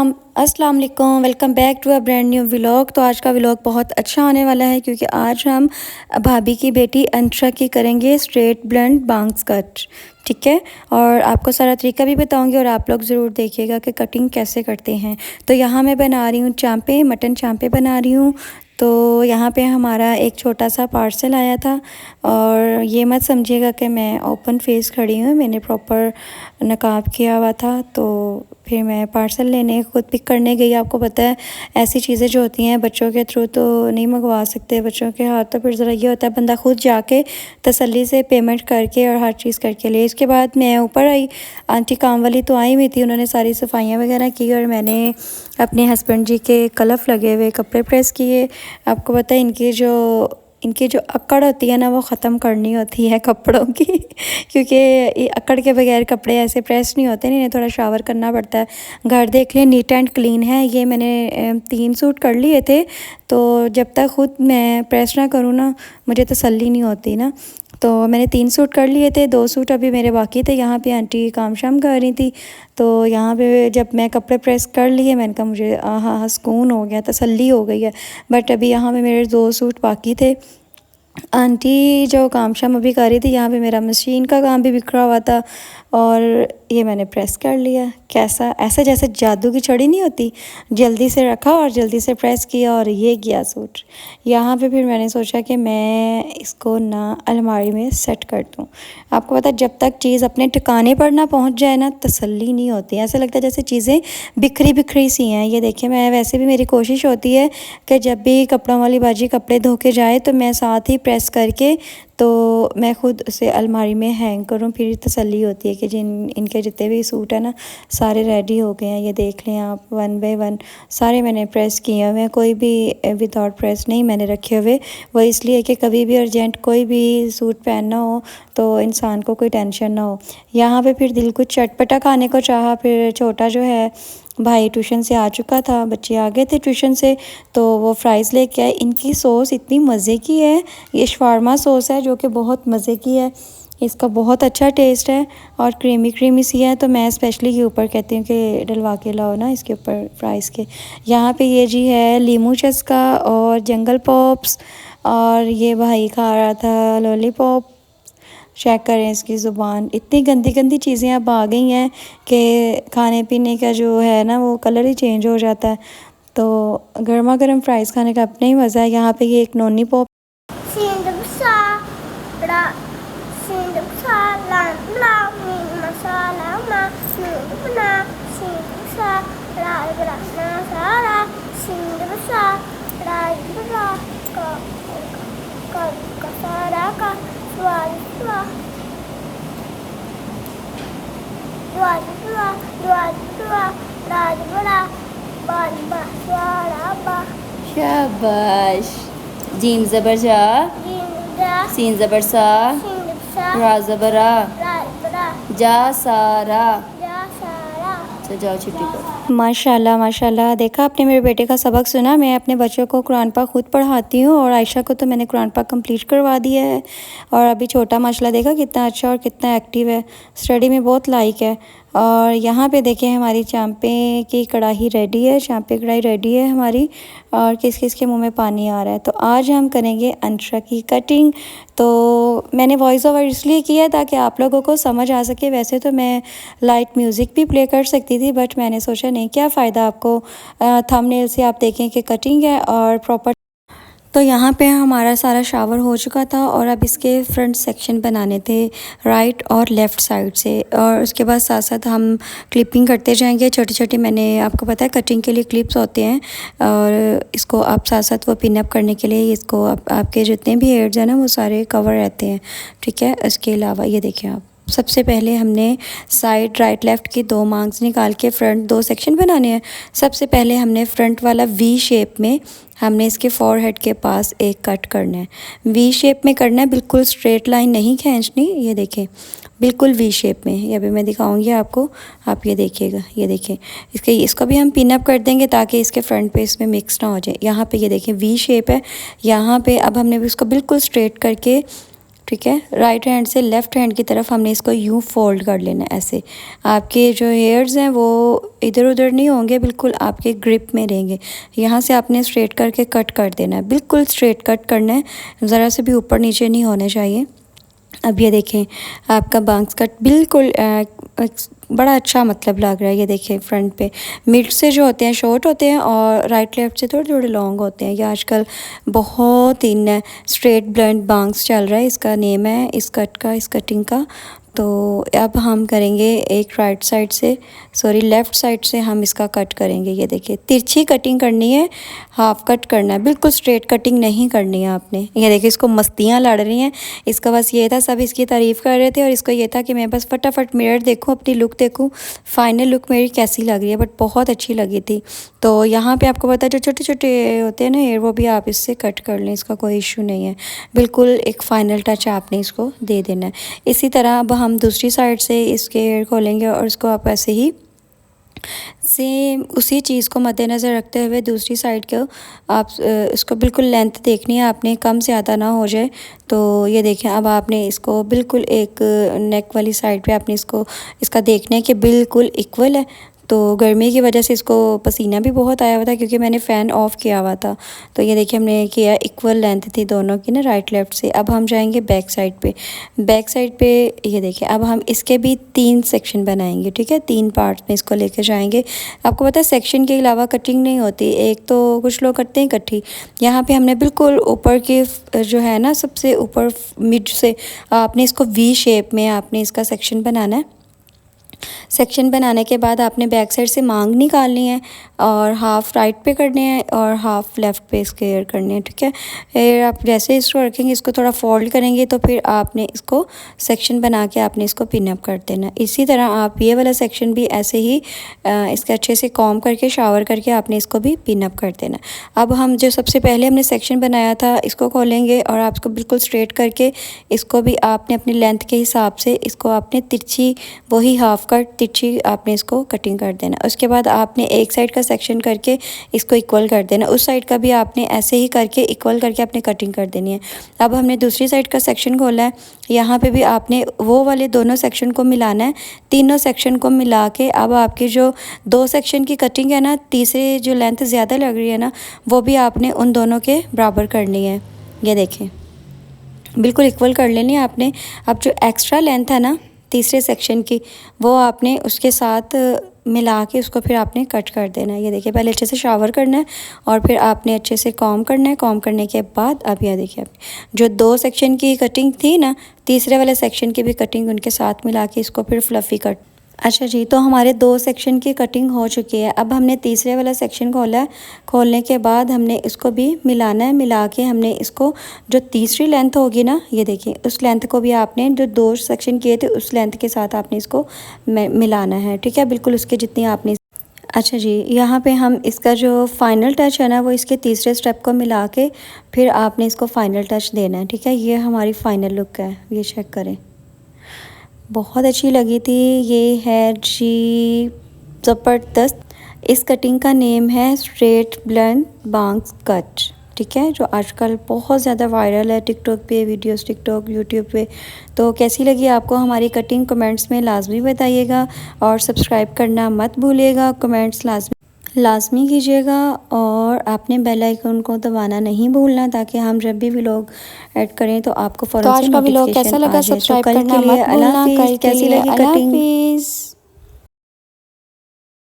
अस्सलाम वालेकुम, welcome back to a brand new vlog. तो आज का व्लॉग बहुत अच्छा होने वाला है क्योंकि आज हम भाभी की बेटी अंशा की करेंगे स्ट्रेट ब्लंट बांग्स कट। ठीक है, और आपको सारा तरीका भी बताऊंगी और आप लोग ज़रूर देखिएगा कि कटिंग कैसे करते हैं। तो यहाँ मैं बना रही हूँ चांपे, मटन चांपे बना रही हूँ। तो यहाँ पे हमारा एक छोटा सा पार्सल आया था और ये मत समझिएगा कि मैं ओपन फेस खड़ी हूँ, मैंने प्रॉपर नकाब किया हुआ था। तो फिर मैं पार्सल लेने खुद पिक करने गई। आपको पता है ऐसी चीज़ें जो होती हैं बच्चों के थ्रू तो नहीं मंगवा सकते, बच्चों के हाथ तो फिर ज़रा ये होता है बंदा खुद जाके तसल्ली से पेमेंट करके और हर चीज़ करके ले। इसके बाद मैं ऊपर आई, आंटी काम वाली तो आई हुई थी, उन्होंने सारी सफाइयाँ वगैरह की और मैंने अपने हस्बैंड जी के कलफ लगे हुए कपड़े प्रेस किए। आपको पता है इनकी जो अकड़ होती है ना वो ख़त्म करनी होती है कपड़ों की क्योंकि ये अकड़ के बगैर कपड़े ऐसे प्रेस नहीं होते, इन्हें थोड़ा शावर करना पड़ता है। घर देख लें नीट एंड क्लीन है। ये मैंने 3 सूट कर लिए थे, तो जब तक ख़ुद मैं प्रेस ना करूँ ना मुझे तसल्ली नहीं होती ना। तो मैंने 3 सूट कर लिए थे, 2 सूट अभी मेरे बाकी थे। यहाँ पे आंटी काम शाम कर रही थी, तो यहाँ पे जब मैं कपड़े प्रेस कर लिए मैंने कहा मुझे हाँ सुकून हो गया, तसल्ली हो गई है। बट अभी यहाँ पे मेरे 2 सूट बाकी थे। आंटी जो काम शाम अभी कर रही थी, यहाँ पे मेरा मशीन का काम भी बिखरा हुआ था और ये मैंने प्रेस कर लिया। कैसा, ऐसे जैसे जादू की छड़ी नहीं होती, जल्दी से रखा और जल्दी से प्रेस किया और ये गया सूट। यहाँ पे फिर मैंने सोचा कि मैं इसको ना अलमारी में सेट कर दूँ। आपको पता है जब तक चीज़ अपने ठिकाने पर ना पहुँच जाए ना तसल्ली नहीं होती, ऐसा लगता है जैसे चीज़ें बिखरी बिखरी सी हैं। ये देखिए, मैं वैसे भी मेरी कोशिश होती है कि जब भी कपड़ों वाली बाजी कपड़े धो के जाए तो मैं साथ ही प्रेस करके तो मैं ख़ुद उसे अलमारी में हैंग करूँ, फिर तसल्ली होती है कि इनके जितने भी सूट हैं ना सारे रेडी हो गए हैं। ये देख लें आप, 1 बाय 1 सारे मैंने प्रेस किए हुए हैं, कोई भी विदाउट प्रेस नहीं मैंने रखे हुए। वो इसलिए कि कभी भी अर्जेंट कोई भी सूट पहनना हो तो इंसान को कोई टेंशन ना हो। यहाँ पे फिर दिल कुछ चटपटा खाने को चाहा। फिर छोटा जो है भाई ट्यूशन से आ चुका था, बच्चे आ गए थे ट्यूशन से, तो वो फ्राइज़ लेके आए। इनकी सॉस इतनी मज़े की है, ये शवारमा सॉस है जो कि बहुत मज़े की है, इसका बहुत अच्छा टेस्ट है और क्रीमी क्रीमी सी है। तो मैं स्पेशली के ऊपर कहती हूँ कि डलवा के लाओ ना इसके ऊपर फ्राइज़ के। यहाँ पे ये जी है लीमू चस्का और जंगल पॉप्स, और ये भाई खा रहा था लॉलीपॉप। चेक करें इसकी ज़ुबान, इतनी गंदी गंदी चीज़ें अब आ गई हैं कि खाने पीने का जो है ना वो कलर ही चेंज हो जाता है। तो गर्मा गर्म फ्राइज़ खाने का अपना ही मज़ा है। यहाँ पे ये एक नोनी पॉप शाबाश। जीम जबर जा, सीन जबर सा, रा जबरा, जा सारा। तो जाओ छुट्टी करो। माशाल्लाह माशाल्लाह। देखा आपने मेरे बेटे का सबक सुना। मैं अपने बच्चों को कुरान पाक खुद पढ़ाती हूँ और आयशा को तो मैंने कुरान पाक कंप्लीट करवा दिया है। और अभी छोटा माशाल्लाह देखा कितना अच्छा और कितना एक्टिव है, स्टडी में बहुत लाइक है। और यहाँ पे देखिए हमारी चांपे की कढ़ाई रेडी है, चांपे कढ़ाई रेडी है हमारी। और किस किस के मुंह में पानी आ रहा है। तो आज हम करेंगे अंशा की कटिंग। तो मैंने वॉइस ओवर इसलिए किया ताकि आप लोगों को समझ आ सके। वैसे तो मैं लाइट म्यूज़िक भी प्ले कर सकती थी, बट मैंने सोचा नहीं, क्या फ़ायदा आपको थंबनेल से आप देखें कि कटिंग है और प्रॉपर। तो यहाँ पे हमारा सारा शावर हो चुका था और अब इसके फ्रंट सेक्शन बनाने थे राइट और लेफ़्ट साइड से, और उसके बाद साथ साथ हम क्लिपिंग करते जाएंगे छोटी छोटी। मैंने आपको पता है कटिंग के लिए क्लिप्स होते हैं और इसको आप साथ साथ वो पिन अप करने के लिए इसको आपके जितने भी हेयर्स हैं ना वो सारे कवर रहते हैं। ठीक है, इसके अलावा ये देखिए आप, सबसे पहले हमने साइड राइट लेफ़्ट की 2 मार्क्स निकाल के फ्रंट 2 सेक्शन बनाने हैं। सबसे पहले हमने फ्रंट वाला वी शेप में हमने इसके फॉरहेड के पास एक कट करना है। वी शेप में करना है, बिल्कुल स्ट्रेट लाइन नहीं खींचनी। ये देखें बिल्कुल वी शेप में, ये भी मैं दिखाऊंगी आपको, आप ये देखिएगा। ये देखें इसको भी हम पिन अप कर देंगे ताकि इसके फ्रंट पे इसमें मिक्स ना हो जाए। यहाँ पे ये देखें वी शेप है, यहाँ पे अब हमने भी उसको बिल्कुल स्ट्रेट करके ठीक है। राइट हैंड से लेफ़्ट हैंड की तरफ हमने इसको यूँ फोल्ड कर लेना है ऐसे। आपके जो हेयर्स हैं वो इधर उधर नहीं होंगे, बिल्कुल आपके ग्रिप में रहेंगे। यहाँ से आपने स्ट्रेट करके कट कर देना है, बिल्कुल स्ट्रेट कट करना है, ज़रा से भी ऊपर नीचे नहीं होने चाहिए। अब ये देखें आपका बांग्स कट बिल्कुल बड़ा अच्छा मतलब लग रहा है। ये देखें फ्रंट पे मिड से जो होते हैं शॉर्ट होते हैं और राइट लेफ्ट से थोड़े थोड़े लॉन्ग होते हैं। ये आजकल बहुत इन है, स्ट्रेट ब्लंट बांग्स चल रहा है, इसका नेम है इस कट का, इस कटिंग का। तो अब हम करेंगे एक राइट साइड से, सॉरी लेफ़्ट साइड से हम इसका कट करेंगे। ये देखिए तिरछी कटिंग करनी है, हाफ कट करना है, बिल्कुल स्ट्रेट कटिंग नहीं करनी है आपने। ये देखिए इसको मस्तियाँ लड़ रही हैं, इसका बस ये था, सब इसकी तारीफ़ कर रहे थे और इसको ये था कि मैं बस फटाफट मिरर देखूँ, अपनी लुक देखूँ, फाइनल लुक मेरी कैसी लग रही है, बट बहुत अच्छी लगी थी। तो यहाँ पे आपको पता है जो छोटे छोटे होते हैं ना हेयर, वो भी आप इससे कट कर लें, इसका कोई इशू नहीं है। बिल्कुल एक फ़ाइनल टच आपने इसको दे देना है। इसी तरह अब हम दूसरी साइड से इसके हेयर खोलेंगे और इसको आप ऐसे ही सेम उसी चीज़ को मद्देनज़र रखते हुए दूसरी साइड को आप इसको बिल्कुल लेंथ देखनी है आपने, कम ज़्यादा ना हो जाए। तो ये देखें अब आपने इसको बिल्कुल एक नेक वाली साइड पे आपने इसका देखना है कि बिल्कुल इक्वल है। तो गर्मी की वजह से इसको पसीना भी बहुत आया हुआ था क्योंकि मैंने फ़ैन ऑफ़ किया हुआ था। तो ये देखिए हमने किया, इक्वल लेंथ थी दोनों की ना, राइट लेफ़्ट से। अब हम जाएंगे बैक साइड पे। बैक साइड पे ये देखिए अब हम इसके भी 3 सेक्शन बनाएंगे, ठीक है, 3 पार्ट्स में इसको लेकर जाएंगे। आपको पता है सेक्शन के अलावा कटिंग नहीं होती, एक तो कुछ लोग करते हैं इकट्ठी। यहाँ पे हमने बिल्कुल ऊपर के जो है ना सबसे ऊपर मिड से आपने इसको वी शेप में आपने इसका सेक्शन बनाना है। सेक्शन बनाने के बाद आपने बैक साइड से मांग निकालनी है और हाफ़ राइट पे करने हैं और हाफ़ लेफ़्ट पे इसके एयर करने हैं, ठीक है। एयर आप जैसे इसको रखेंगे, इसको थोड़ा फोल्ड करेंगे तो फिर आपने इसको सेक्शन बना के आपने इसको पिन अप कर देना। इसी तरह आप ये वाला सेक्शन भी ऐसे ही इसके अच्छे से कॉम्ब करके शावर करके आपने इसको भी पिन अप कर देना। अब हम जो सबसे पहले हमने सेक्शन बनाया था इसको खोलेंगे और आप इसको बिल्कुल स्ट्रेट करके इसको भी आपने अपनी लेंथ के हिसाब से इसको आपने तिरछी, वही हाफ़ कट तिरछी आपने इसको कटिंग कर देना। उसके बाद आपने एक साइड का सेक्शन करके इसको इक्वल कर देना, उस साइड का भी आपने ऐसे ही करके इक्वल करके आपने कटिंग कर देनी है। अब हमने दूसरी साइड का सेक्शन खोला है, यहाँ पे भी आपने वो वाले दोनों सेक्शन को मिलाना है। तीनों सेक्शन को मिला के अब आपकी जो 2 सेक्शन की कटिंग है ना, तीसरी जो लेंथ ज़्यादा लग रही है ना, वो भी आपने उन दोनों के बराबर करनी है। ये देखें बिल्कुल इक्वल कर लेनी है आपने। अब जो एक्स्ट्रा लेंथ है ना तीसरे सेक्शन की, वो आपने उसके साथ मिला के उसको फिर आपने कट कर देना है। ये देखिए पहले अच्छे से शावर करना है और फिर आपने अच्छे से कॉम्ब करना है। कॉम्ब करने के बाद अब यह देखिए आपने जो 2 सेक्शन की कटिंग थी ना, तीसरे वाले सेक्शन की भी कटिंग उनके साथ मिला के इसको फिर फ्लफ़ी कट। अच्छा जी, तो हमारे 2 सेक्शन की कटिंग हो चुकी है। अब हमने तीसरे वाला सेक्शन खोला है, खोलने के बाद हमने इसको भी मिलाना है। मिला के हमने इसको जो तीसरी लेंथ होगी ना, ये देखिए उस लेंथ को भी आपने जो 2 सेक्शन किए थे उस लेंथ के साथ आपने इसको मिलाना है, ठीक है, बिल्कुल उसके जितनी आपने। अच्छा जी, यहाँ पे हम इसका जो फ़ाइनल टच है ना, वो इसके तीसरे स्टेप को मिला के फिर आपने इसको फ़ाइनल टच देना है, ठीक है। ये हमारी फ़ाइनल लुक है, ये चेक करें, बहुत अच्छी लगी थी। ये है जी ज़बरदस्त। इस कटिंग का नेम है स्ट्रेट ब्लंट बांग्स कट, ठीक है, जो आजकल बहुत ज़्यादा वायरल है टिकटॉक पे, वीडियोस टिकटॉक यूट्यूब पे। तो कैसी लगी आपको हमारी कटिंग, कमेंट्स में लाजमी बताइएगा और सब्सक्राइब करना मत भूलिएगा, कमेंट्स लाजमी कीजिएगा और आपने बेल आइकन को दबाना नहीं भूलना ताकि हम जब भी व्लॉग ऐड करें तो आपको फौरन से नोटिफिकेशन आ जाए। तो कल के लिए अल्लाह हाफिज़। कैसी लगी कटिंग?